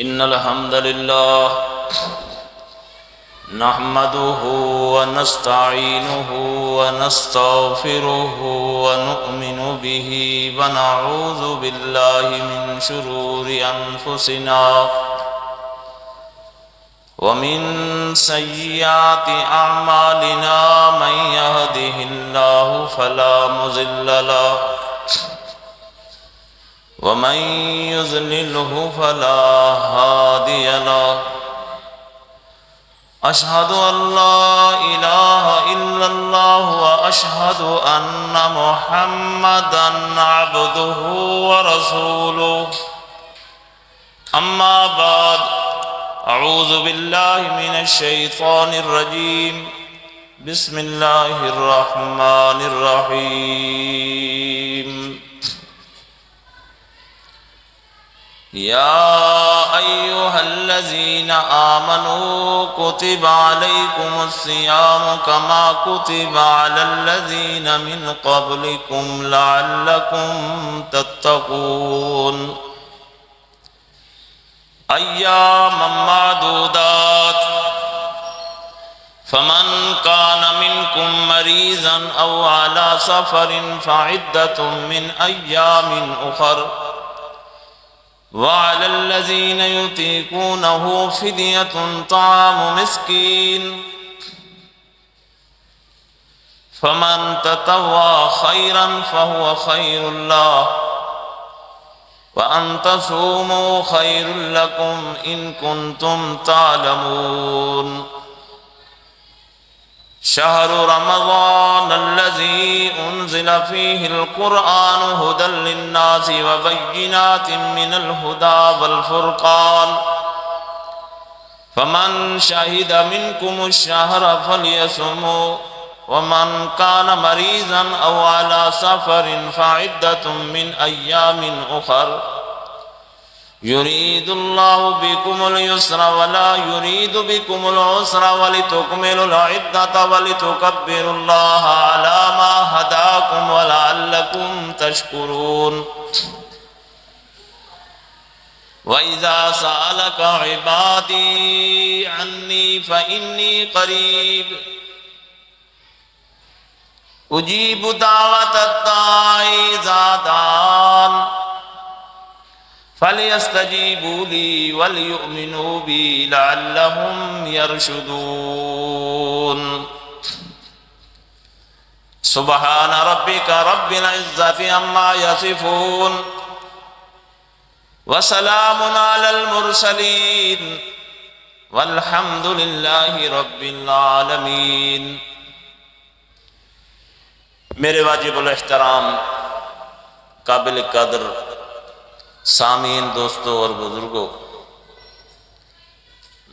इन्नल हम्दुलिल्लाह नहमदुहु व नस्तईनुहु व नस्तगफिरुहु व नु'मिनु बिही व नऊज़ु बिल्लाहि मिन शुरूरि अनफुसिना व मिन सय्यिआति अअमालिना मन यहदिहिल्लाहु फला मुज़िल्ल लहु व मन युज़्लिल्हु फला हादिय लहु। अशहदु अल्ला इलाहा इल्लल्लाह व अशहदु अन्ना मुहम्मदन अब्दुहु व रसूलुहु। अम्मा बाद अऊज़ु बिल्लाहि मिनश शैतानिर रजीम। बिस्मिल्लाहिर रहमानिर रहीम। या अय्युहल्लज़ीना आमनू कुतिबा अलैकुमुस्सियामु कमा कुतिबा अलल्लज़ीना मिन क़ब्लिकुम लअल्लकुम तत्तक़ून। अय्यामम मादूदात फमन कान मिनकुम मरीज़न औ अला सफ़रिन फ़इद्दतुम मिन अय्यामिन उख़र वअलल्लज़ीना युतीक़ूनहु फ़िद्यतुन ताअमु मिस्कीन फ़मन ततव्वा ख़ैरन फ़हुव ख़ैरुल लहु व अन तसूमू ख़ैरुल लकुम इन कुन्तुम तालमून। शहरु रमज़ान अल्लज़ी उन्ज़िल फ़ीहिल क़ुरआनु हुदल लिन्नासि व बय्यिनातिम मिनल हुदा वल फ़ुरक़ान फ़मन शहिद मिनकुमुश शहर फ़ल्यसुमहु व मन कान मरीज़न औ अला सफ़रिन फ़इद्दतुम मिन अय्यामिन उख़र युरीदुल्लाहु बिकुमुल युस्रा वला युरीदु बिकुमुल उसरा वलितुकमिलुल इद्दता वलितुकब्बिरुल्लाहा अला मा हदाकुम व लअल्लकुम तशकुरून। व इज़ा सअलका इबादी अन्नी फ़इन्नी क़रीब उजीबु दावतद दाई इज़ा दान फलियस्तजीबू ली वलयुमिनू बी लअल्लहुम यरशुदून। सुब्हान रब्बिका रब्बिल इज़्ज़ति अम्मा यसिफून व सलामुन अलल मुरसलीन वल्हम्दुलिल्लाहि रब्बिल आलमीन। मेरे वाजिबुल एहतराम काबिल कदर सामीन दोस्तों और बुजुर्गों,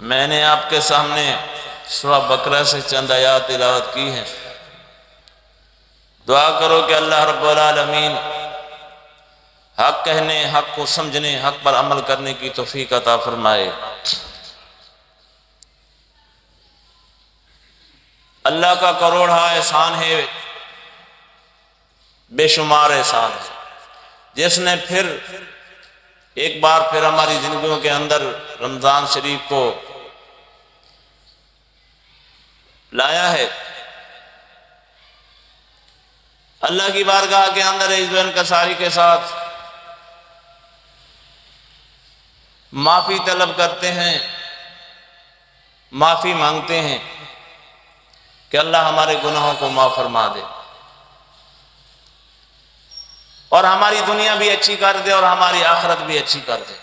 मैंने आपके सामने सूरा बकरा से चंद आयात तिलावत की है। दुआ करो कि अल्लाह रब्बुल आलमीन हक कहने, हक को समझने, हक पर अमल करने की तौफीक अता फरमाए। अल्लाह का करोड़ा एहसान है, बेशुमार एहसान है, जिसने फिर एक बार फिर हमारी जिंदगियों के अंदर रमजान शरीफ को लाया है। अल्लाह की बारगाह के अंदर इज़्ज़ो इनकसारी के साथ माफी तलब करते हैं, माफी मांगते हैं कि अल्लाह हमारे गुनाहों को माफ फरमा दे और हमारी दुनिया भी अच्छी कर दे और हमारी आखिरत भी अच्छी कर दे।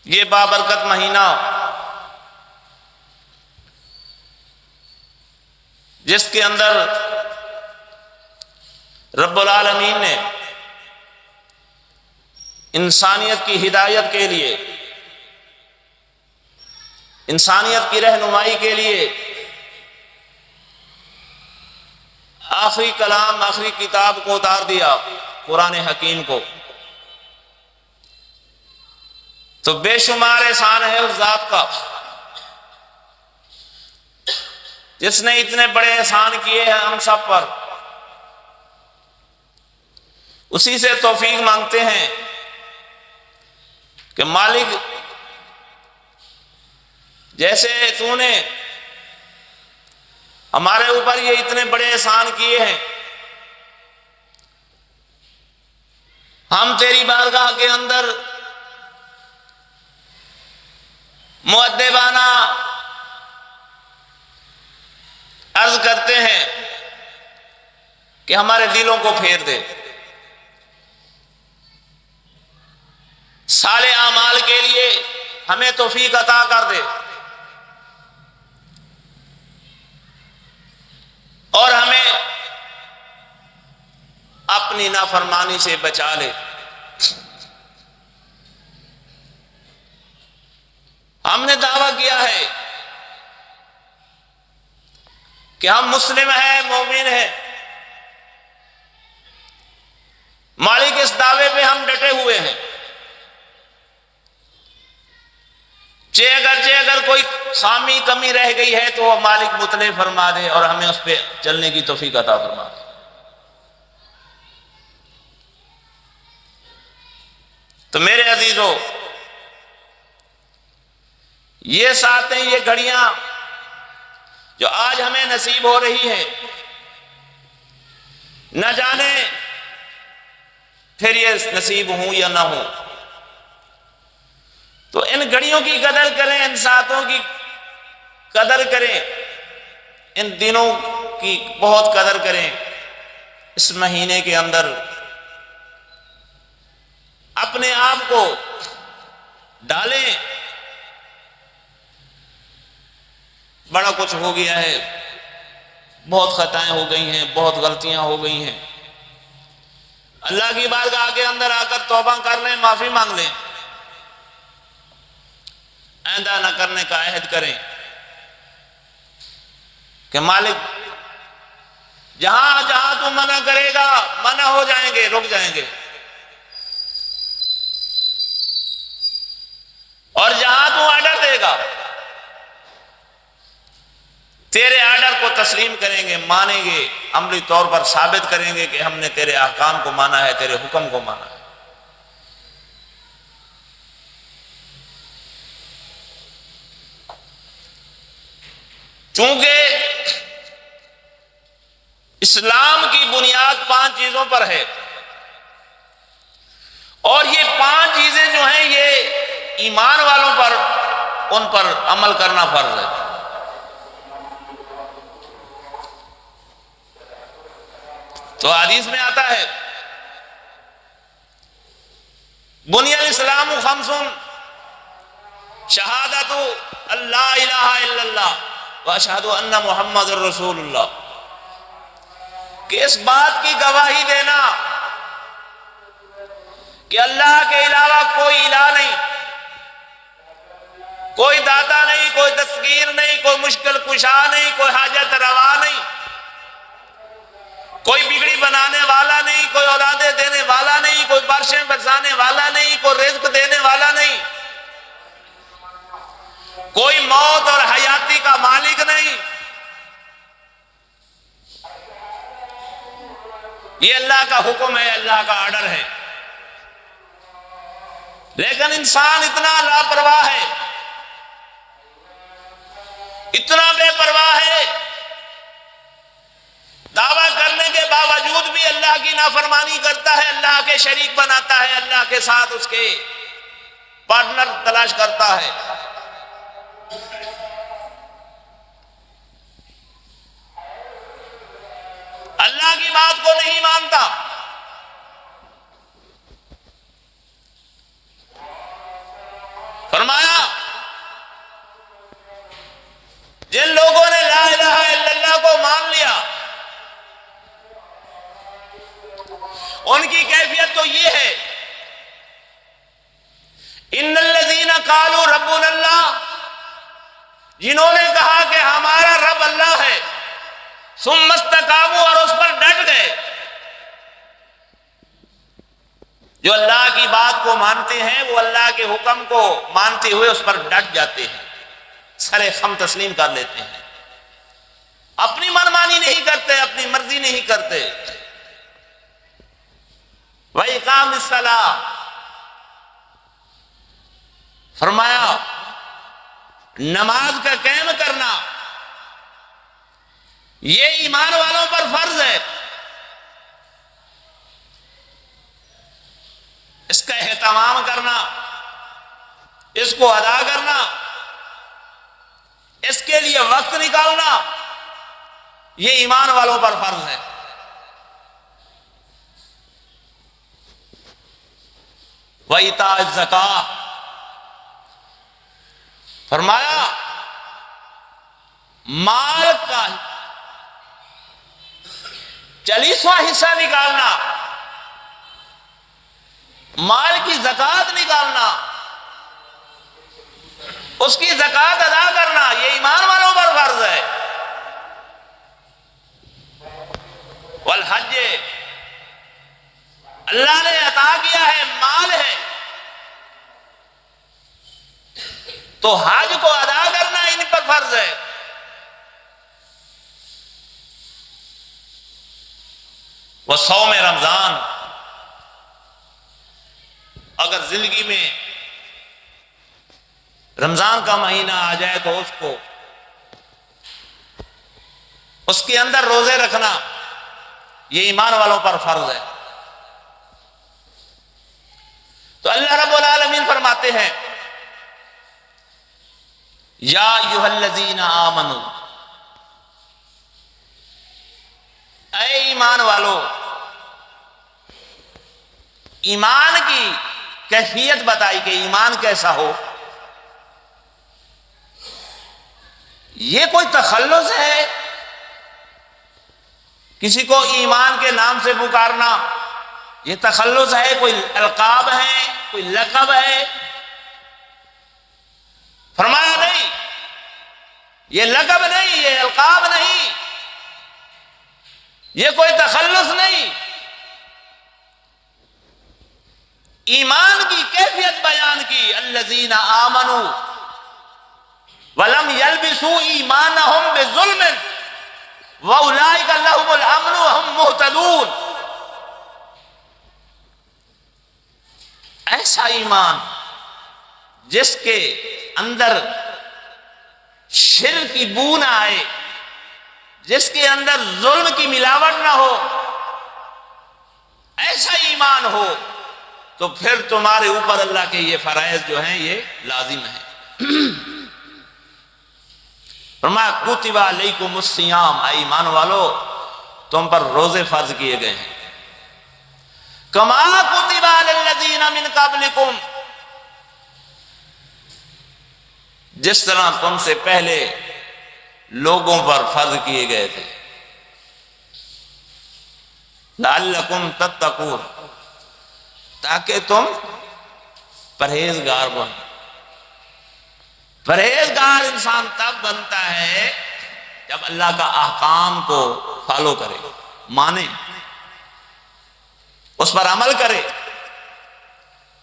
ये बाबरकत महीना जिसके अंदर रब्बुल आलमीन ने इंसानियत की हिदायत के लिए, इंसानियत की रहनुमाई के लिए आखिरी कलाम, आखिरी किताब को उतार दिया, कुरान हकीम को। तो बेशुमार एहसान है उस जात का जिसने इतने बड़े एहसान किए हैं हम सब पर। उसी से तौफीक मांगते हैं कि मालिक, जैसे तूने हमारे ऊपर ये इतने बड़े एहसान किए हैं, हम तेरी बारगाह के अंदर मुअद्दिबाना अर्ज करते हैं कि हमारे दिलों को फेर दे, साले आमाल के लिए हमें तौफीक अता कर दे और हमें अपनी नाफरमानी से बचा ले। हमने दावा किया है कि हम मुस्लिम हैं, मोमिन हैं। मालिक, इस दावे पे हम डटे हुए हैं। अगर कोई खामी कमी रह गई है तो मालिक मुतले फरमा दे और हमें उस पर चलने की तौफीक अता फरमा दे। तो मेरे अजीजों, ये सातें, ये घड़ियां जो आज हमें नसीब हो रही हैं, न जाने फिर ये नसीब हूं या ना हो। तो इन घड़ियों की कदर करें, इन सातों की कदर करें, इन दिनों की बहुत कदर करें। इस महीने के अंदर अपने आप को डालें। बड़ा कुछ हो गया है, बहुत खताएं हो गई हैं, बहुत गलतियां हो गई हैं। अल्लाह की बारगाह के अंदर आकर तौबा कर लें, माफी मांग लें, आइंदा न करने का अहद करें कि मालिक, जहां जहां तू मना करेगा मना हो जाएंगे, रुक जाएंगे, और जहां तू ऑर्डर देगा तेरे ऑर्डर को तस्लीम करेंगे, मानेंगे, अमली तौर पर साबित करेंगे कि हमने तेरे अहकाम को माना है, तेरे हुक्म को माना है। चूंकि इस्लाम की बुनियाद 5 चीजों पर है और ये 5 चीजें जो हैं ये ईमान वालों पर, उन पर अमल करना फर्ज है। तो हदीस में आता है, बुनियल इस्लाम खम्सुन शहादतु अल्ला इलाहा इल्लल्लाह व अशहदु अन्ना मुहम्मदुर रसूलुल्लाह, कि इस बात की गवाही देना कि अल्लाह के अलावा कोई इलाह नहीं, कोई दाता नहीं, कोई दस्तगीर नहीं, कोई मुश्किल कुशा नहीं, कोई हाजत रवा नहीं, कोई बिगड़ी बनाने वाला नहीं, कोई औलादे देने वाला नहीं, कोई बारिशें बरसाने वाला नहीं, कोई रिज्क देने वाला नहीं, कोई मौत और हयाती का मालिक नहीं। ये अल्लाह का हुक्म है, अल्लाह का ऑर्डर है। लेकिन इंसान इतना लापरवाह है, इतना बेपरवाह है, दावा करने के बावजूद भी अल्लाह की नाफरमानी करता है, अल्लाह के शरीक बनाता है, अल्लाह के साथ उसके पार्टनर तलाश करता है। अल्लाह की बात को नहीं मानता। फरमाया, जिन लोगों ने ला इलाहा इल्लल्लाह को मान लिया उनकी कैफियत तो ये है, इन्नल्लज़ीना क़ालू रब्बुनल्लाह, जिन्होंने कहा कि हमारा रब अल्लाह है, सुम्मस्तकामू, और उस पर डट गए। जो अल्लाह की बात को मानते हैं वो अल्लाह के हुक्म को मानते हुए उस पर डट जाते हैं, सरे खम तस्लीम कर लेते हैं, अपनी मनमानी नहीं करते, अपनी मर्जी नहीं करते। व इकामिस सलाह, फरमाया नमाज का कायम करना ये ईमान वालों पर फर्ज है। इसका एहतमाम करना, इसको अदा करना, इसके लिए वक्त निकालना ये ईमान वालों पर फर्ज है। व इता ज़कात, फरमाया माल का 40वां हिस्सा निकालना, माल की ज़कात निकालना, उसकी ज़कात अदा करना ये ईमान वालों पर फर्ज है। वल हज, अल्लाह ने अता किया है, माल है तो हज को अदा करना इन पर फर्ज है। वह सौम रमजान, अगर जिंदगी में रमजान का महीना आ जाए तो उसके अंदर रोजे रखना ये ईमान वालों पर फर्ज है। तो अल्लाह रब्बुल आलमीन फरमाते हैं या अय्युहल्लज़ीना आमनू, ऐ ईमान वालों, ईमान की कैफियत बताई कि ईमान कैसा हो। ये कोई तखल्लुस है किसी को ईमान के नाम से पुकारना? ये तखल्लुस है? कोई अलकाब है, कोई लक़ब है? फरमाया नहीं, ये लक़ब नहीं, ये अलकाब नहीं, ये कोई तखल्लुस नहीं। ईमान की कैफियत बयान की, अल्लज़ीना आमनू वलम यल्बिसू ईमानहुम बिज़ुल्मिन व उलाइका लहुमुल अम्नु व हुम मुहतदून। ऐसा ईमान जिसके अंदर शिर्क की बू ना आए, जिसके अंदर जुल्म की मिलावट ना हो, ऐसा ईमान हो तो फिर तुम्हारे ऊपर अल्लाह के ये फराइज जो हैं ये लाजिम है। फरमाया कुतिबा अलैकुमुस सियाम, ऐ ईमान वालो तुम पर रोजे फर्ज किए गए हैं। कमा कुतिबा अलल्लज़ीना मिन क़ब्लिकुम, जिस तरह तुमसे पहले लोगों पर फर्ज किए गए थे। लअल्लकुम तत्तकून, ताकि तुम परहेजगार बनो। परहेजगार इंसान तब बनता है जब अल्लाह का अहकाम को फॉलो करे, माने, उस पर अमल करे,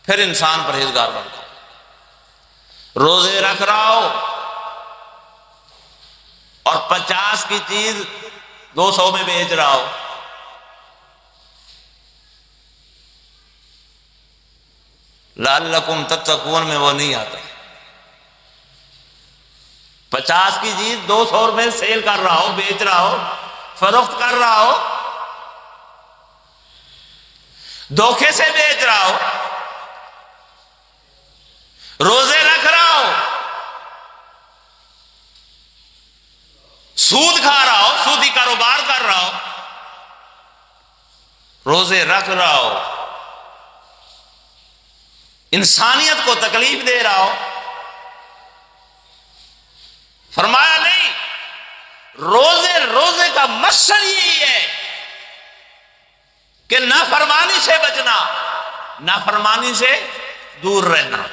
फिर इंसान परहेजगार बनता है। रोजे रख रहा हो और 50 की चीज 200 में बेच रहा हो, लअल्लकुम तत्तकून में वो नहीं आता। 50 की चीज 200 में सेल कर रहा हो, बेच रहा हो, फरोख्त कर रहा हो, धोखे से बेच रहा हो, रोजे रख रहा हो, सूद खा रहा हो, सूदी कारोबार कर रहा हो, रोजे रख रहा हो, इंसानियत को तकलीफ दे रहा हो, फरमाया नहीं, रोजे का मकसद यही है कि नाफरमानी से बचना, नाफरमानी से दूर रहना।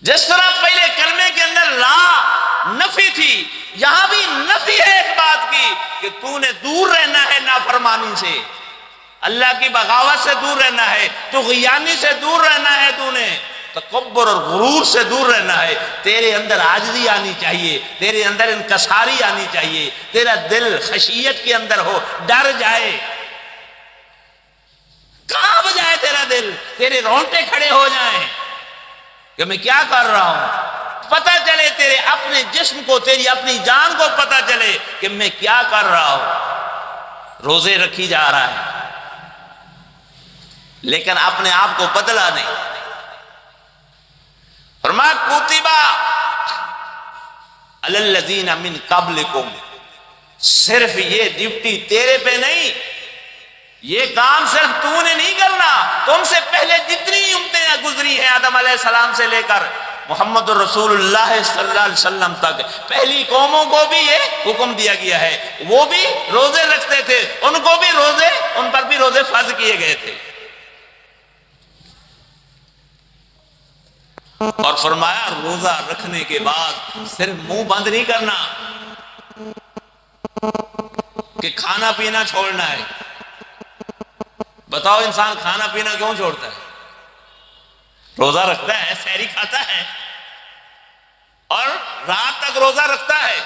जिस तरह पहले कलमे के अंदर ला नफी थी, यहां भी नफी है इस बात की कि तूने दूर रहना है नाफरमानी से, अल्लाह की बगावत से दूर रहना है, तुग़यानी से दूर रहना है, तूने तकब्बुर और गुरूर से दूर रहना है। तेरे अंदर आजिज़ी आनी चाहिए, तेरे अंदर इनकसारी आनी चाहिए, तेरा दिल खशियत के अंदर हो, डर जाए। तेरे रोंगटे खड़े हो जाएं कि मैं क्या कर रहा हूं, पता चले तेरे अपने जिस्म को, तेरी अपनी जान को पता चले कि मैं क्या कर रहा हूं। रोजे रखी जा रहा है लेकिन अपने आप को बदला नहीं। फरमाया कुतिबा अलल्लज़ीना मिन क़ब्लिकुम, सिर्फ ये ड्यूटी तेरे पे नहीं, ये काम सिर्फ तूने नहीं करना, तुमसे पहले जितनी उम्मतें गुजरी हैं आदम अलैहिस्सलाम से लेकर मोहम्मद रसूलुल्लाह सल्लल्लाहु अलैहि वसल्लम तक, पहली कौमों को भी ये हुक्म दिया गया है, वो भी रोजे रखते थे, उनको भी रोजे, उन पर भी रोजे फर्ज किए गए थे। और फरमाया रोजा रखने के बाद सिर्फ मुंह बंद नहीं करना कि खाना पीना छोड़ना है। बताओ इंसान खाना पीना क्यों छोड़ता है? रोजा रखता है, सहरी खाता है और रात तक रोजा रखता है,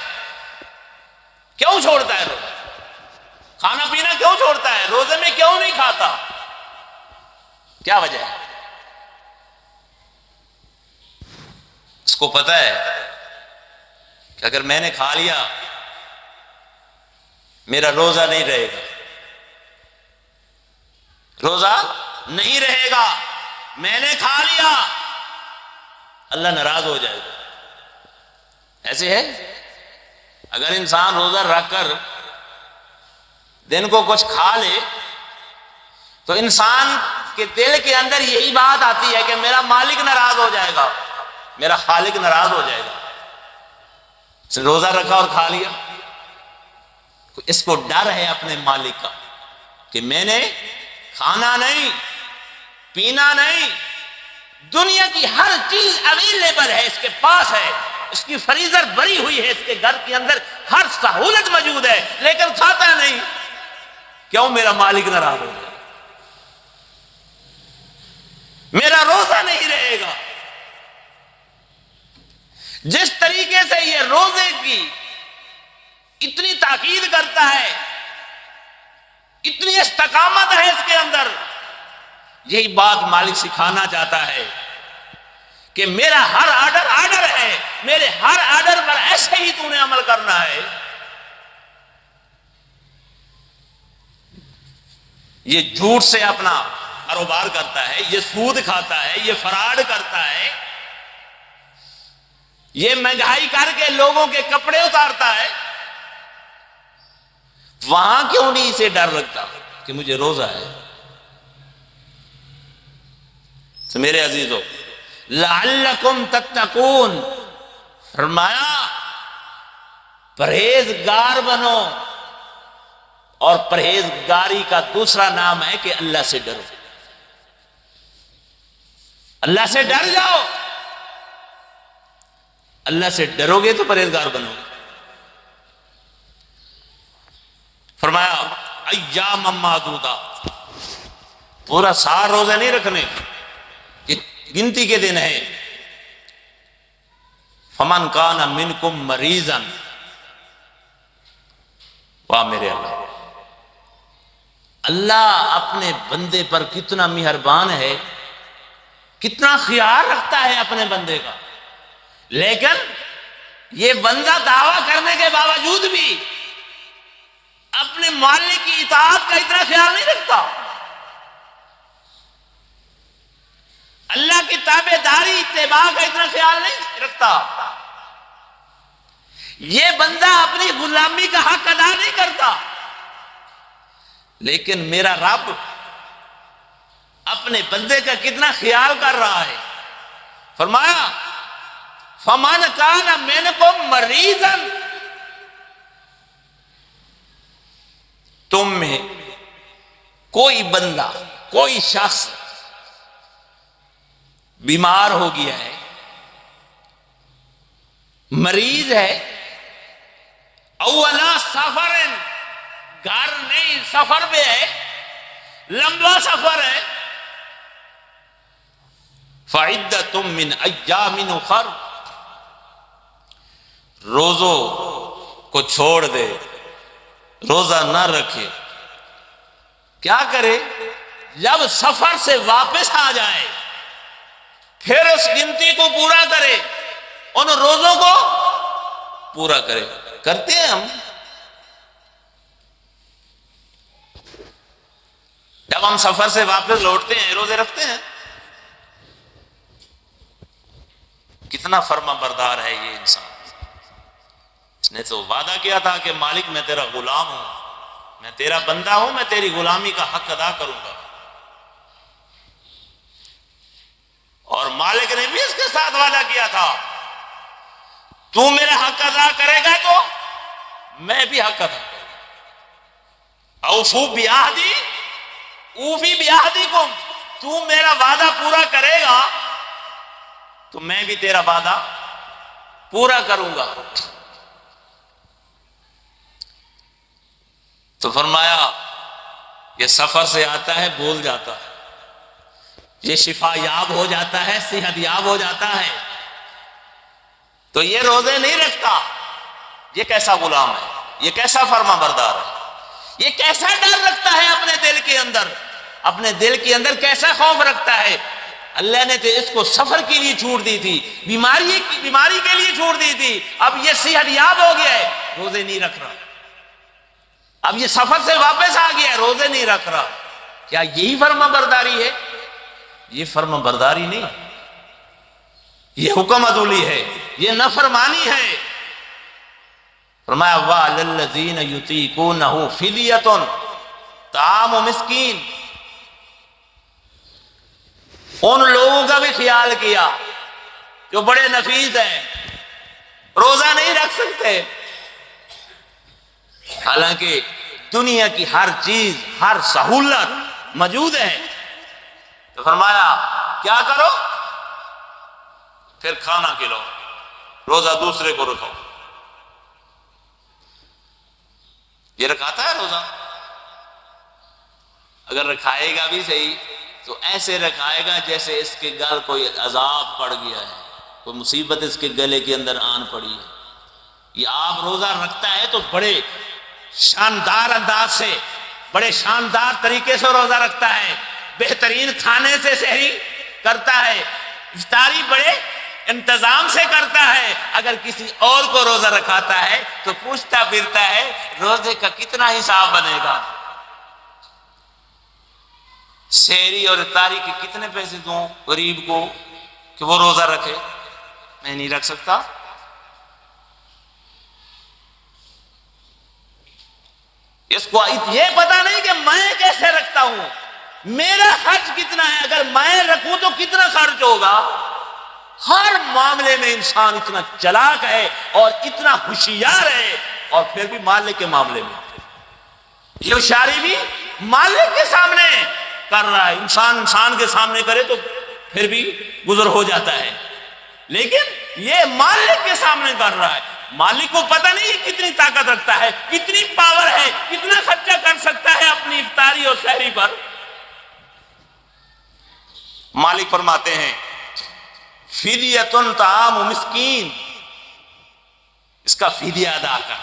क्यों छोड़ता है रोजा? खाना पीना क्यों छोड़ता है? रोजे में क्यों नहीं खाता? क्या वजह है? उसको पता है कि अगर मैंने खा लिया मेरा रोजा नहीं रहेगा, रोजा नहीं रहेगा, मैंने खा लिया अल्लाह नाराज हो जाएगा। ऐसे है, अगर इंसान रोजा रखकर दिन को कुछ खा ले तो इंसान के दिल के अंदर यही बात आती है कि मेरा मालिक नाराज हो जाएगा, मेरा खालिक नाराज हो जाएगा। रोजा रखा और खा लिया, तो इसको डर है अपने मालिक का कि मैंने खाना नहीं, पीना नहीं, दुनिया की हर चीज अवेलेबल है, इसके पास है, इसकी फ्रीजर भरी हुई है, इसके घर के अंदर हर सहूलत मौजूद है, लेकिन खाता नहीं, क्यों? मेरा मालिक नाराज हो जाएगा, मेरा रोजा नहीं रहेगा। जिस तरीके से ये रोजे की इतनी ताकीद करता है, इतनी इस्तकामत है इसके अंदर, यही बात मालिक सिखाना चाहता है कि मेरा हर आर्डर आर्डर है, मेरे हर आर्डर पर ऐसे ही तूने अमल करना है। ये झूठ से अपना कारोबार करता है, ये सूद खाता है, ये फ्रॉड करता है, ये महंगाई करके लोगों के कपड़े उतारता है, वहां क्यों नहीं इसे डर लगता कि मुझे रोजा है? तो मेरे अजीजों, लअल्लकुम तत्तकून, फरमाया परहेजगार बनो, और परहेजगारी का दूसरा नाम है कि अल्लाह से डरो, अल्लाह से डर जाओ। अल्लाह से डरोगे तो परहेजगार बनोगे। फरमाया अय्याम मादूदा, पूरा सार रोजे नहीं रखने, ये गिनती के दिन है। फमन काना मिनकुम मरीजन, वाह मेरे अल्लाह, अल्लाह अपने बंदे पर कितना मेहरबान है, कितना ख्याल रखता है अपने बंदे का, लेकिन ये बंदा दावा करने के बावजूद भी अपने मालिक की इताअत का इतना ख्याल नहीं रखता, अल्लाह की ताबेदारी इत्तेबा का इतना ख्याल नहीं रखता। ये बंदा अपनी गुलामी का हक अदा नहीं करता, लेकिन मेरा रब अपने बंदे का कितना ख्याल कर रहा है। फरमाया फमन काना मिनकुम मरीजन, तुम में कोई बंदा, कोई शख्स बीमार हो गया है, मरीज है, अवला सफरन, घर नहीं सफर में है, लंबा सफर है, फ़इद्दतुम मिन अय्यामिन उखर, रोजों को छोड़ दे, रोजा ना रखे, क्या करे? जब सफर से वापस आ जाए फिर उस गिनती को पूरा करे, उन रोजों को पूरा करे। करते हैं हम? जब हम सफर से वापस लौटते हैं रोजे रखते हैं? कितना फर्मा बरदार है ये इंसान। इसने तो वादा किया था कि मालिक मैं तेरा गुलाम हूं, मैं तेरा बंदा हूं, मैं तेरी गुलामी का हक अदा करूंगा। और मालिक ने भी इसके साथ वादा किया था, तू मेरा हक अदा करेगा तो मैं भी हक अदा करूंगा। औफू बियाहदी ऊफी बियाहदी को, तू मेरा वादा पूरा करेगा तो मैं भी तेरा वादा पूरा करूंगा। तो फरमाया ये सफर से आता है, भूल जाता है, ये शिफा याब हो जाता है, सेहत याब हो जाता है, तो ये रोजे नहीं रखता। ये कैसा गुलाम है, ये कैसा फर्मा बरदार है, ये कैसा डर रखता है अपने दिल के अंदर, अपने दिल के अंदर कैसा खौफ रखता है। अल्लाह ने तो इसको सफर के लिए छूट दी थी, बीमारी के लिए छूट दी थी, अब ये सेहत याब हो गया है, रोजे नहीं रख रहा। अब ये सफर से वापस आ गया, रोजे नहीं रख रहा। क्या यही फर्मा बरदारी है? ये फर्मा बरदारी नहीं, ये हुक्म अदूली है, ये नफरमानी है। फरमाया वालल्लज़ीन युतीकूनहु फिदियतुन ताम मिस्कीन, उन लोगों का भी ख्याल किया जो बड़े नफीस हैं, रोजा नहीं रख सकते, हालांकि दुनिया की हर चीज, हर सहूलत मौजूद है। तो फरमाया क्या करो, फिर खाना खिलाओ, रोजा दूसरे को रखो। ये रखाता है रोजा? अगर रखाएगा भी सही तो ऐसे रखाएगा जैसे इसके गल कोई अजाब पड़ गया है, कोई मुसीबत इसके गले के अंदर आन पड़ी है। ये आप रोजा रखता है तो बड़े शानदार अंदाज से, बड़े शानदार तरीके से रोजा रखता है, बेहतरीन खाने से सहरी करता है, इफ्तारी बड़े इंतजाम से करता है। अगर किसी और को रोजा रखाता है तो पूछता फिरता है रोजे का कितना हिसाब बनेगा, सहरी और इफ्तारी के कितने पैसे दूं गरीब को कि वो रोजा रखे। मैं नहीं रख सकता। इसको ये पता नहीं कि मैं कैसे रखता हूं, मेरा खर्च कितना है, अगर मैं रखूं तो कितना खर्च होगा। हर मामले में इंसान इतना चालाक है और इतना होशियार है, और फिर भी मालिक के मामले में ये होशियारी भी मालिक के सामने कर रहा है। इंसान के सामने करे तो फिर भी गुजर हो जाता है, लेकिन ये मालिक के सामने कर रहा है। मालिक को पता नहीं कितनी ताकत रखता है, कितनी पावर है, कितना खर्चा कर सकता है अपनी इफ्तारी और सहरी पर। मालिक फरमाते हैं फिदियतुन ताम मिस्कीन, इसका फिदिया अदा कर।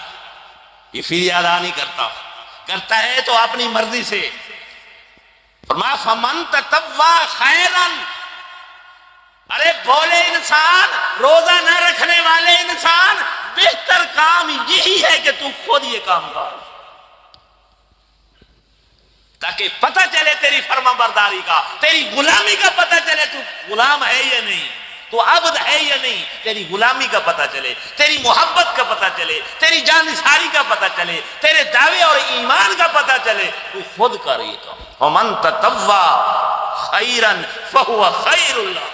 ये फिदिया अदा नहीं करता, करता है तो अपनी मर्जी से। फरमाया फमन ततव्वा खैरन, अरे बोले इंसान, रोजा न रखने वाले इंसान, बेहतर काम यही है कि तू खुद ये काम कर, ताकि पता चले तेरी फर्माबरदारी का, तेरी गुलामी का पता चले, तू गुलाम है या नहीं, तू अब्द है या नहीं, तेरी गुलामी का पता चले, तेरी मोहब्बत का पता चले, तेरी जानिसारी का पता चले, तेरे दावे और ईमान का पता चले, तू खुद कर ये काम। वमन ततव्वा खैरन फहुवा खैरुल लह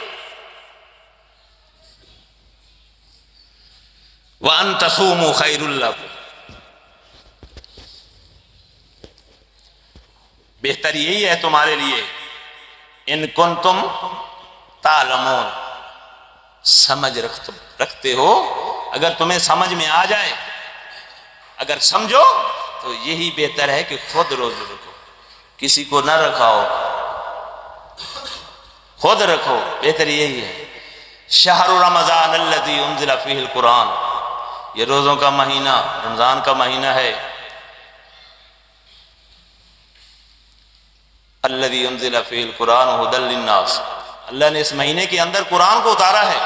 व अन तसूमू खैरुल लकुम, बेहतर यही है तुम्हारे लिए, इन कुंतुम तालमून, समझ रखते हो, अगर तुम्हें समझ में आ जाए, अगर समझो तो यही बेहतर है कि खुद रोजे रखो, किसी को न रखाओ, खुद रखो, बेहतर यही है। शहरु रमजान अल्लज़ी उन्ज़िला फ़ीहिल कुरान, ये रोजों का महीना, रमजान का महीना है। अल्लज़ी उन्ज़िला फ़ीहिल कुरान हुदल लिन्नास, अल्लाह ने इस महीने के अंदर कुरान को उतारा है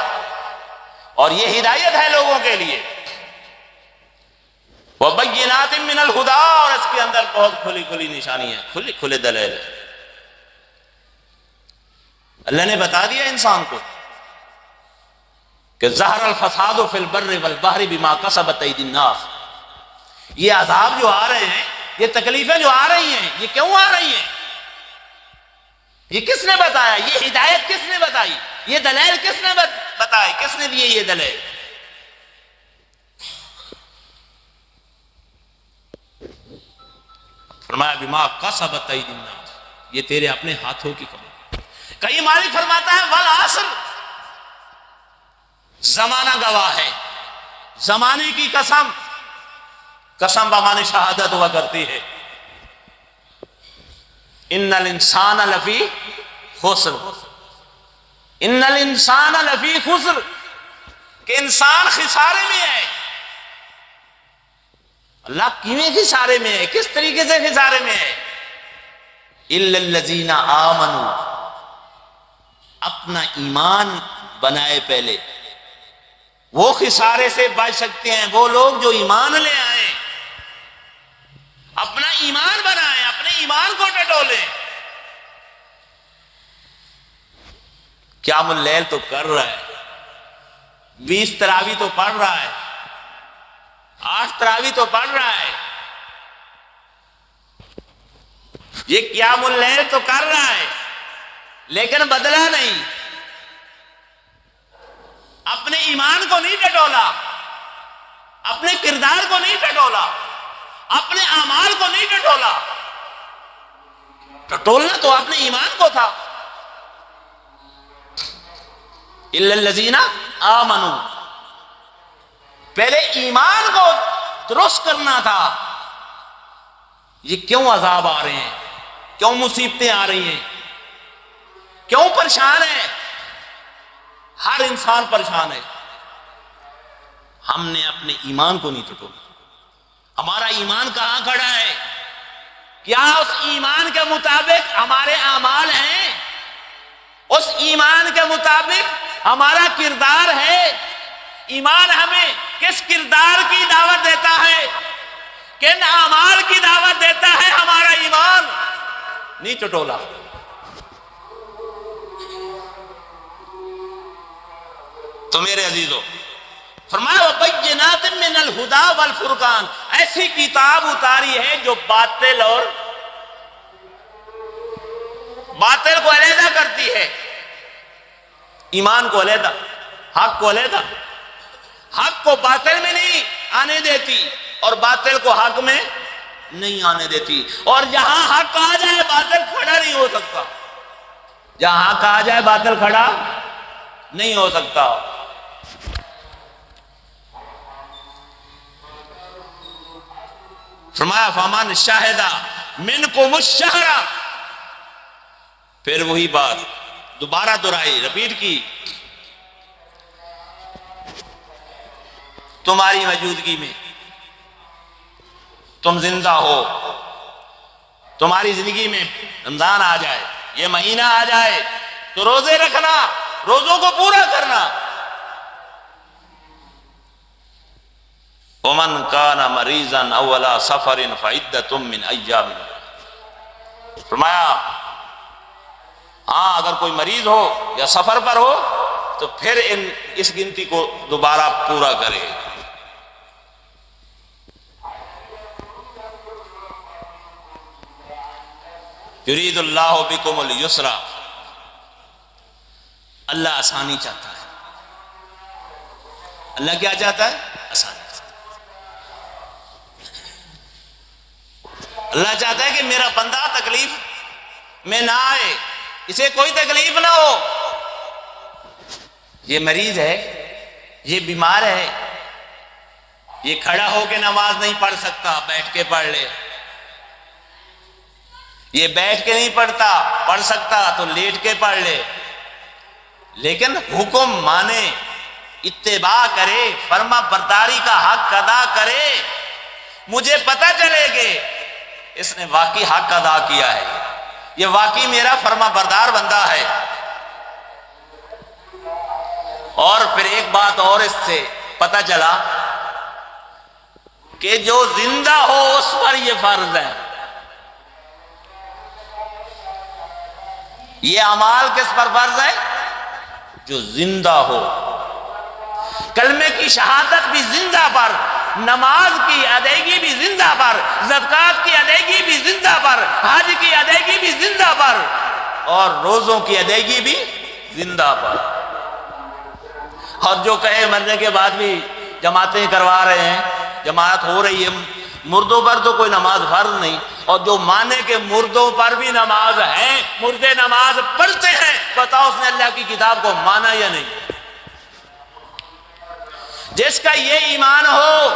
और ये हिदायत है लोगों के लिए। व बय्यिनातिम मिनल हुदा, और इसके अंदर बहुत खुली खुली निशानी है, खुले खुले दलील है। अल्लाह ने बता दिया इंसान को कि ज़हरल फसादु फिल बर्रि वल बहरि बिमा कसबत अयदीन नास, ये अजाब जो आ रहे हैं, ये तकलीफें जो आ रही हैं, ये क्यों आ रही हैं? ये किसने बताया? ये हिदायत किसने बताई? ये दलील किसने बताए? किसने दिए ये दलील? फरमाया बिमा कसबत अयदीन नास, ये तेरे अपने हाथों की कमाई। कई मालिक फरमाता है वल असर, जमाना गवाह है, जमाने की कसम, कसम बमाने शहादत हुआ करती है। इन्नल इंसान लफी खुस्र, इन्नल इंसान लफी खुस्र, कि इंसान खिसारे में है। अल्लाह किवें खिसारे में है? किस तरीके से खिसारे में है? इल्लल्लज़ीना आमनू, अपना ईमान बनाए पहले, वो खिसारे से बच सकते हैं। वो लोग जो ईमान ले आए, अपना ईमान बनाए, अपने ईमान को टटोले। क़यामुल लैल तो कर रहा है, 20 तरावी तो पढ़ रहा है, 8 तरावी तो पढ़ रहा है, ये क़यामुल लैल तो कर रहा है, लेकिन बदला नहीं, अपने ईमान को नहीं टटोला, अपने किरदार को नहीं टटोला, अपने अमाल को नहीं टटोला। टटोलना तो अपने ईमान को था। इल्लल्लज़ीना आमनू, पहले ईमान को दुरुस्त करना था। ये क्यों अजाब आ रहे हैं? क्यों मुसीबतें आ रही हैं? क्यों परेशान है? हर इंसान परेशान है। हमने अपने ईमान को नहीं टटोला। हमारा ईमान कहां खड़ा है? क्या उस ईमान के मुताबिक हमारे अमाल हैं? उस ईमान के मुताबिक हमारा किरदार है? ईमान हमें किस किरदार की दावत देता है, किन अमाल की दावत देता है? हमारा ईमान नहीं टटोला। तो मेरे अजीजों, फरमाया बय्यिनातिम मिनल हुदा वल फुरकान, ऐसी किताब उतारी है जो बातिल और बातिल को अलहदा करती है, ईमान को अलहदा, हक को अलहदा, हक को बातिल में नहीं आने देती और बातिल को हक में नहीं आने देती। और जहां हक आ जाए बातिल खड़ा नहीं हो सकता, जहां हक आ जाए बातिल खड़ा नहीं हो सकता। फरमाया फमान शाहिदा मिनकुम शहरा, फिर वही बात दोबारा दोहराई, रिपीट की, तुम्हारी मौजूदगी में, तुम जिंदा हो, तुम्हारी जिंदगी में रमजान आ जाए, ये महीना आ जाए, तो रोजे रखना, रोजों को पूरा करना। वमन काना मरीजन अवला सफरिन फइद्दतुम मिन अय्यामिन, फरमाया हाँ अगर कोई मरीज हो या सफर पर हो तो फिर इस गिनती को दोबारा पूरा करे। युरीदुल्लाहु बिकुमुल युस्रा, अल्लाह आसानी चाहता है। अल्लाह क्या चाहता है? आसानी। अल्लाह चाहता है कि मेरा बंदा तकलीफ में ना आए, इसे कोई तकलीफ ना हो। ये मरीज है, ये बीमार है, ये खड़ा होकर नमाज नहीं पढ़ सकता, बैठ के पढ़ ले। ये बैठ के नहीं पढ़ सकता तो लेट के पढ़ ले, लेकिन हुक्म माने, इत्तेबा करे, फर्मा बरदारी का हक अदा करे। मुझे पता चले कि इसने वाकई हक अदा किया है, ये वाकई मेरा फर्मा बरदार बंदा है। और फिर एक बात और इससे पता चला कि जो जिंदा हो उस पर यह फर्ज है। ये अमाल किस पर फर्ज है? जो जिंदा हो। कलमे की शहादत भी जिंदा पर, नमाज की अदायगी भी जिंदा पर, ज़कात की अदायगी भी जिंदा पर, हज की अदायगी भी जिंदा पर, और रोजों की अदायगी भी जिंदा पर। और जो कहे मरने के बाद भी जमातें करवा रहे हैं, जमात हो रही है, मुर्दों पर तो कोई नमाज फर्ज नहीं, और जो माने के मुर्दों पर भी नमाज है, मुर्दे नमाज पढ़ते हैं, बताओ उसने अल्लाह की किताब को माना या नहीं? जिसका ये ईमान हो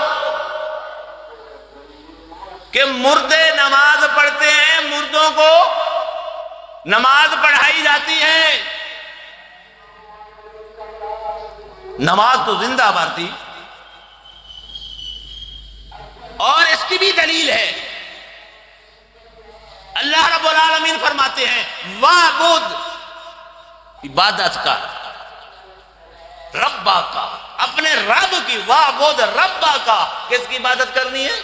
कि मुर्दे नमाज पढ़ते हैं, मुर्दों को नमाज पढ़ाई जाती है, नमाज तो जिंदाबाद थी। और इसकी भी दलील है, अल्लाह रब्बुल आलमीन फरमाते हैं वाबुद, इबादत का, रब्बा का, अपने रब की, वाबुद रब्बा का, किसकी इबादत करनी है?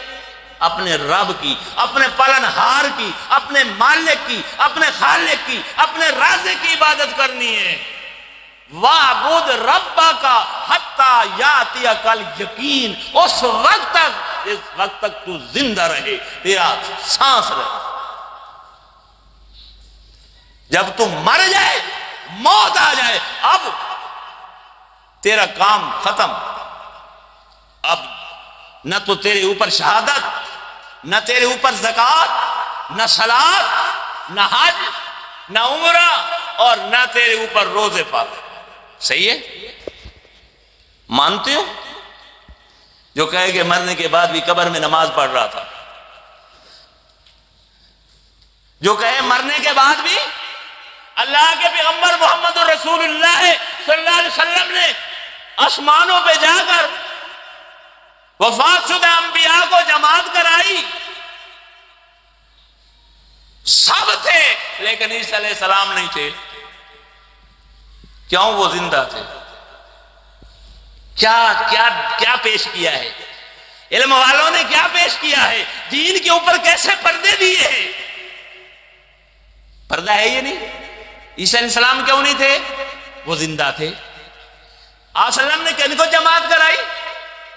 अपने रब की, अपने पालनहार की, अपने मालिक की, अपने खालिक की, अपने राज़िक की इबादत करनी है। वाबुद रब्बा का हत्ता यातिया कल यकीन, उस वक्त तक, इस वक्त तक तू जिंदा रहे, तेरा सांस रहे। जब तू मर जाए, मौत आ जाए, अब तेरा काम खत्म। अब न तो तेरे ऊपर शहादत, न तेरे ऊपर ज़कात, न सलात, न हज, न उम्रा, और न तेरे ऊपर रोजे फर्ज। सही है? मानते हो? जो कहे कि मरने के बाद भी कब्र में नमाज पढ़ रहा था, जो कहे मरने के बाद भी अल्लाह के पैगंबर मोहम्मद रसूलुल्लाह सल्लल्लाहु अलैहि वसल्लम ने आसमानों पे जाकर वफातशुदा अंबिया को जमात कराई, सब थे, लेकिन ईसा अलैहिस्सलाम नहीं थे। क्यों? वो जिंदा थे। क्या क्या क्या पेश किया है? इल्म वालों ने क्या पेश किया है? दीन के ऊपर कैसे पर्दे दिए हैं? पर्दा है ये नहीं? ईसा अलैहिस्सलाम क्यों नहीं थे? वो जिंदा थे। आसलम ने किनको जमात कराई?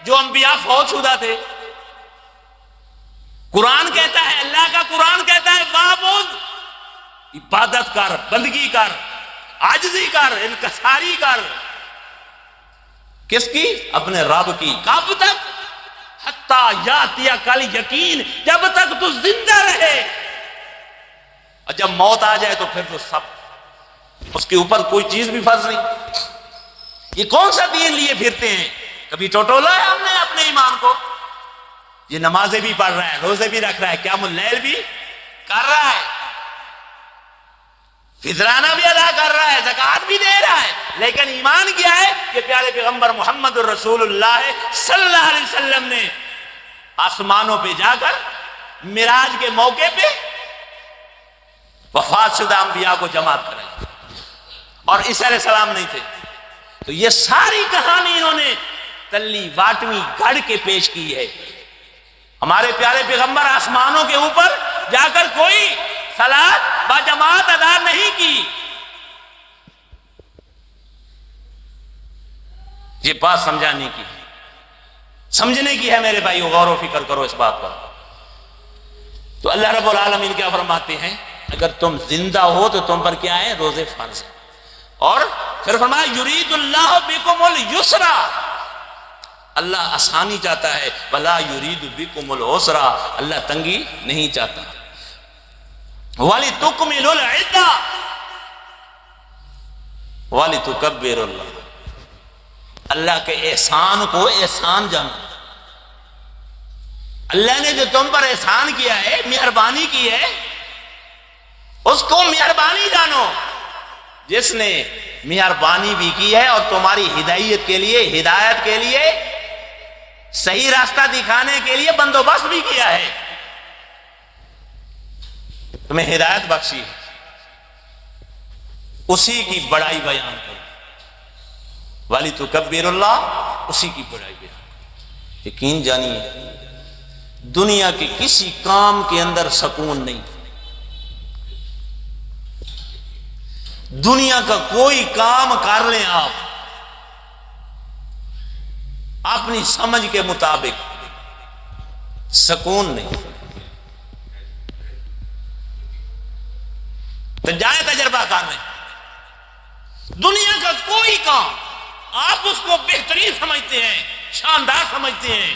जो अंबिया फौतशुदा थे। कुरान कहता है, अल्लाह का कुरान कहता है वाबुद, इबादत कर, बंदगी कर, आजिज़ी कर, इनकसारी कर। किसकी? अपने रब की। कब तक? हत्ता यातिया कल यकीन, जब तक तू जिंदा रहे। और जब मौत आ जाए तो फिर तो सब, उसके ऊपर कोई चीज भी फर्ज नहीं। ये कौन सा दीन लिए फिरते हैं? कभी टटोला है हमने अपने ईमान को? ये नमाजें भी पढ़ रहा है, रोजे भी रख रहा है, क़यामुल लैल भी कर रहा है, फितराना भी अदा कर रहा है, ज़कात भी दे रहा है, लेकिन ईमान क्या है कि प्यारे पैगंबर मोहम्मद रसूलुल्लाह सल्लल्लाहु अलैहि वसल्लम ने आसमानों पे जाकर मिराज के मौके पे वफातशुदा अंबिया को जमात कराई, और ईसा अलैहिस्सलाम नहीं थे। तो ये सारी कहानी इन्होंने तल्ली वाटवी गढ़ के पेश की है। हमारे प्यारे पैगंबर आसमानों के ऊपर जाकर कोई सलात बाजमात अदा नहीं की। ये बात समझाने की, समझने की है मेरे भाई, गौर व फिक्र करो इस बात पर। तो अल्लाह रब्बुल आलमीन क्या फरमाते हैं? अगर तुम जिंदा हो तो तुम पर क्या है? रोजे फर्ज है। और फिर फरमाया युरीदुल्लाह बिकुमुल युसरा, अल्लाह आसानी चाहता है, वला युरीदु बिकुमुल उसरा, अल्लाह तंगी नहीं चाहता। वाली तुकमिलुल इद्दा वाली तुकब्बिरुल्लाह, अल्लाह के एहसान को एहसान जानो। अल्लाह ने जो तुम पर एहसान किया है, मेहरबानी की है, उसको मेहरबानी जानो। जिसने मेहरबानी भी की है और तुम्हारी हिदायत के लिए, हिदायत के लिए, सही रास्ता दिखाने के लिए बंदोबस्त भी किया है, तुम्हें हिदायत बख्शी है। उसी की बड़ाई बयान करो। वाली तो कब्बिरुल्लाह, उसी की बड़ाई बयान। यकीन जानिए दुनिया के किसी काम के अंदर सुकून नहीं। दुनिया का कोई काम कर लें आप अपनी समझ के मुताबिक, सुकून नहीं। तो जाए तजर्बा करने। दुनिया का कोई काम आप उसको बेहतरीन समझते हैं, शानदार समझते हैं,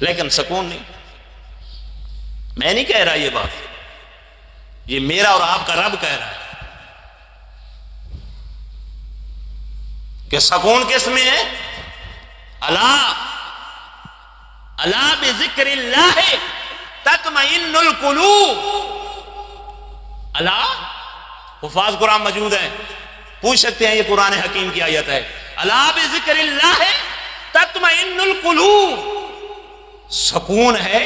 लेकिन सुकून नहीं। मैं नहीं कह रहा ये बात, ये मेरा और आपका रब कह रहा है कि सुकून किस में है? अला अला बिज़िक्रिल्लाह तत्मइन्नुल कुलूब। अला, हुफ़ाज़ कुरान मौजूद हैं, पूछ सकते हैं, ये कुरान हकीम की आयत है। अला बिज़िक्रिल्लाह तत्मइन्नुल कुलूब। सुकून है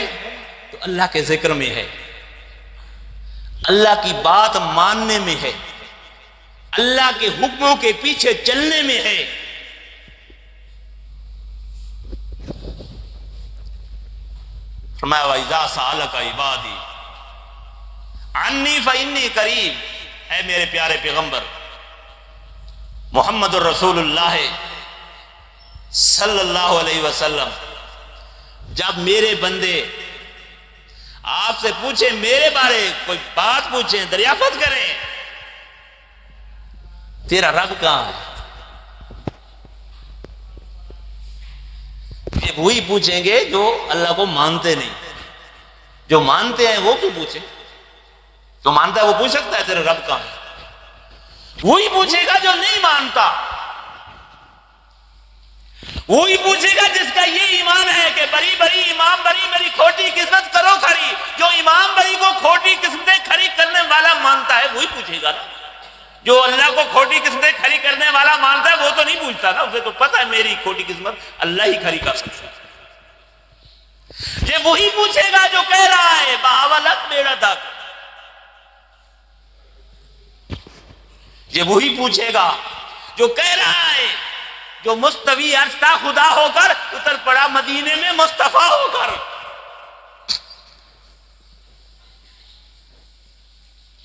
तो अल्लाह के जिक्र में है, अल्लाह की बात मानने में है, अल्लाह के हुक्मों के पीछे चलने में है। फरमाया इज़ा सअलका इबादी अन्नी फ़इन्नी करीब। ऐ मेरे प्यारे पैगंबर मुहम्मदुर रसूलुल्लाह सल्लल्लाहु अलैहि वसल्लम, जब मेरे बंदे आपसे पूछे, मेरे बारे कोई बात पूछे, दरियाफत करें, तेरा रब कहां है, ये वही पूछेंगे जो अल्लाह को मानते नहीं। जो मानते हैं वो क्यों पूछे? जो मानता है वो पूछ सकता है तेरा रब कहां है? वही पूछेगा जो नहीं मानता। वही पूछेगा जिसका ये ईमान है कि बड़ी बड़ी इमाम बड़ी बड़ी खोटी किस्मत करो खरी। जो इमाम बड़ी को खोटी किस्मतें खरी करने वाला मानता है वही पूछेगा ना। जो अल्लाह को खोटी किस्मतें खरी करने वाला मानता है वो तो नहीं पूछता ना, उसे तो पता है मेरी खोटी किस्मत अल्लाह ही खरी कर सकता है। ये वही पूछेगा जो कह रहा है बहावलत बेड़ा दाग। ये वही पूछेगा जो कह रहा है, जो मुस्तवी अर्शता खुदा होकर उतर पड़ा मदीने में मुस्तफा होकर।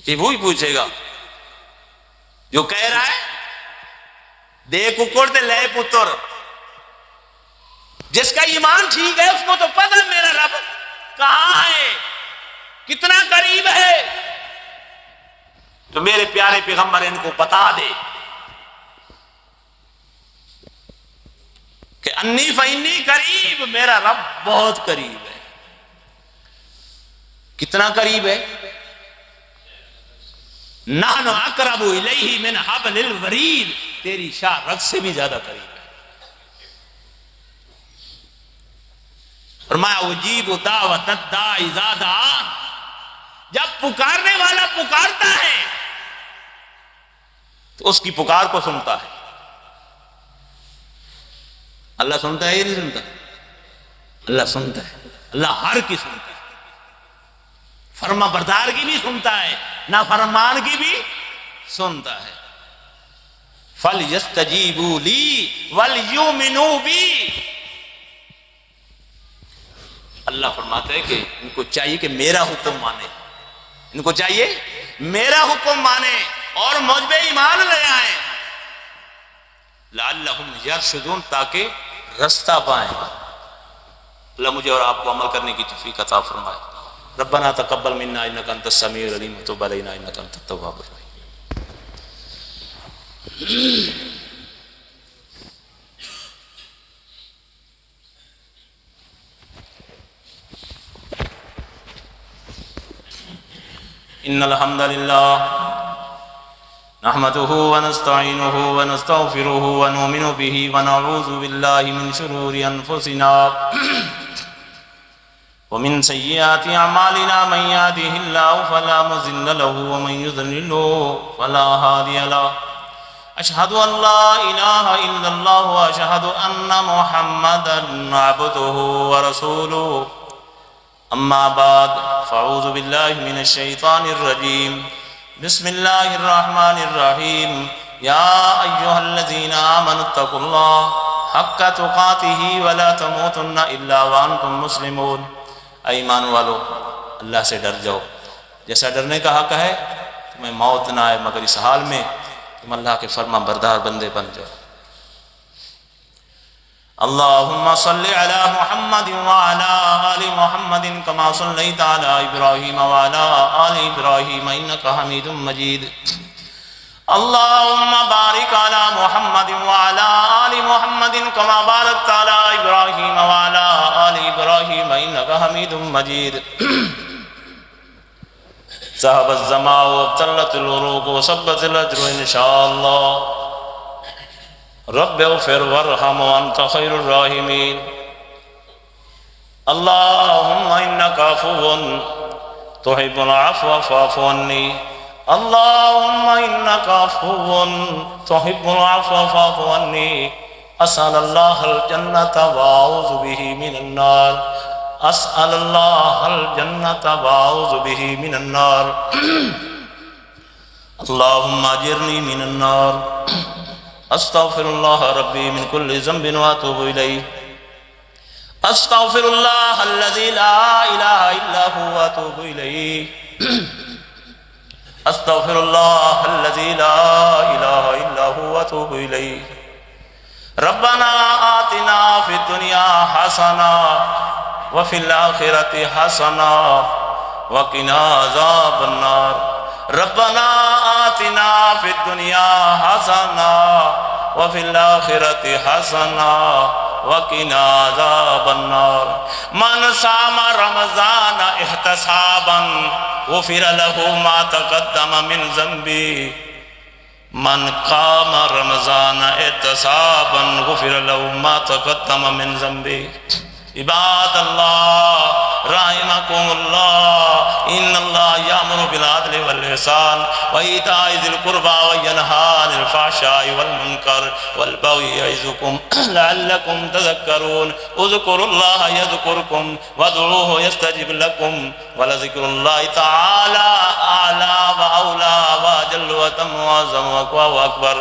ये वही पूछेगा जो कह रहा है दे कुकुर दे ले पुत्र। जिसका ईमान ठीक है उसको तो पता मेरा रब कहां है, कितना करीब है। तो मेरे प्यारे पैगंबर इनको बता दे कि अन्नी फ़इन्नी करीब, मेरा रब बहुत करीब है। कितना करीब है? नहनु अक़रबु इलैहि मिन हब्लिल वरीद, तेरी शाह रग से भी ज्यादा करीब है। फरमाया उजीबु दावतद दाई इज़ा दआन, जब पुकारने वाला पुकारता है तो उसकी पुकार को सुनता है। अल्लाह सुनता है या नहीं सुनता? अल्लाह सुनता है। अल्लाह हर की सुनता है, फरमा बरदार की भी सुनता है, ना फरमान की भी सुनता है। फल यस्तजीबू ली वल युमिनू बी। अल्लाह फरमाता है कि इनको चाहिए कि मेरा हुक्म माने, इनको चाहिए मेरा हुक्म माने और मुझ पे ईमान ले आए। लअल्लहुम यरशुदून, ताकि रास्ता पाएं। अल्लाह मुझे और आपको अमल करने की तौफीक अता फरमाए। रब्बना तक़ब्बल मिन्ना इन्नका अंतस समीउल अलीम व तुब अलैना इन्नका अंतत तव्वाबुर रहीम। इन्नल हम्दुलिल्लाह नहमदुहु व नस्तईनुहु व नस्तगफिरुहु व नुमिनु बिही व नऊज़ु बिल्लाहि मिन शुरूरि अनफुसिना व मिन सय्यिआति अमालिना मन यहदिहिल्लाहु फला मुज़िल्ल लहु व मन युज़लिल्हु फला हादिय लहु। अशहदु अन ला इलाहा इल्लल्लाह व अशहदु अन्ना मुहम्मदन अब्दुहु व रसूलुहु। अम्मा बाद फ़अऊज़ु बिल्लाहि मिनश शैतानिर रजीम। बिस्मिल्लाहिर्रहमानिर्रहीम। या अय्युहल्लज़ीना आमनुत्तकुल्लाह हक्का तुकातिही वला तमूतुन्ना इल्ला व अंतुम मुस्लिमून। ऐ ईमान वालो, अल्लाह से डर जाओ, जैसा डरने का हक है तुम्हें मौत ना आए मगर इस हाल में तुम अल्लाह के फर्मा बरदार बंदे बन जाओ। अल्लाहुम्मा सल्लि अला मुहम्मदिन व अला आलि मुहम्मदिन कमा सल्लैता अला इब्राहीम व अला आलि इब्राहीम इन्नका हमीदुम मजीद। अल्लाहुम्मा बारिक अला मुहम्मदिन व अला आलि मुहम्मदिन कमा बारकता अला इब्राहीम व अला आलि इब्राहीम इन्नका हमीदुम मजीद। ज़हबत ज़माउ वब्तल्लतिल उरूक़ व सब्बतिल अज्रु इंशाअल्लाह। रब्बिग़फिर वरहम व अंत खैरुर राहिमीन। अल्लाहुम्मा इन्नका अफ़ुव्वुन तुहिब्बुल अफ़्व फ़अफ़ु अन्नी। अल्लाहुम्मा इन्नका अफ़ुव्वुन तुहिब्बुल अफ़्व फ़अफ़ु अन्नी। अस्अलुल्लाहल जन्नत व अऊज़ु बिही मिनन नार। अस्अलुल्लाहल जन्नत व अऊज़ु बिही मिनन नार। अल्लाहुम्मा अजिरनी मिनन नार। अस्तग़फिरुल्लाह रब्बी मिन कुल्लि ज़ंबिन व अतूबु इलैहि। अस्तग़फिरुल्लाहल्लज़ी ला इलाहा इल्ला हु व अतूबु इलैहि। अस्तग़फिरुल्लाहल्लज़ी ला इलाहा इल्ला हु व अतूबु इलैहि। रब्बना आतिना फिद दुनिया हसना व फिल आखिरति हसना व क़िना अज़ाबन नार। रब्बना आतिना फिद दुनिया हसना व फिल आखिरति हसना व क़िना अज़ाबन नार। मन सामा रमज़ान इहतिसाबन गुफ़िर लहू मा तक़द्दम मिन ज़ंबी। मन क़ाम रमज़ान इहतिसाबन गुफ़िर लहू मा तक़द्दम मिन ज़ंबी। इबादल्लाह रहिमकुमुल्लाह इन्नल्लाह यामुरु बिल अदलि वल इहसान व ईताइ ज़िल क़ुरबा व यनहा अनिल फ़हशाइ वल मुनकर वल बग़ि यइज़ुकुम लअल्लकुम तज़क्करून। उज़्कुरुल्लाह यज़्कुरुकुम वदऊहु यस्तजिब लकुम व लज़िक्रुल्लाहि तआला अअला व औला व अजल्लु व अतम्मु व अज़म व अकबर।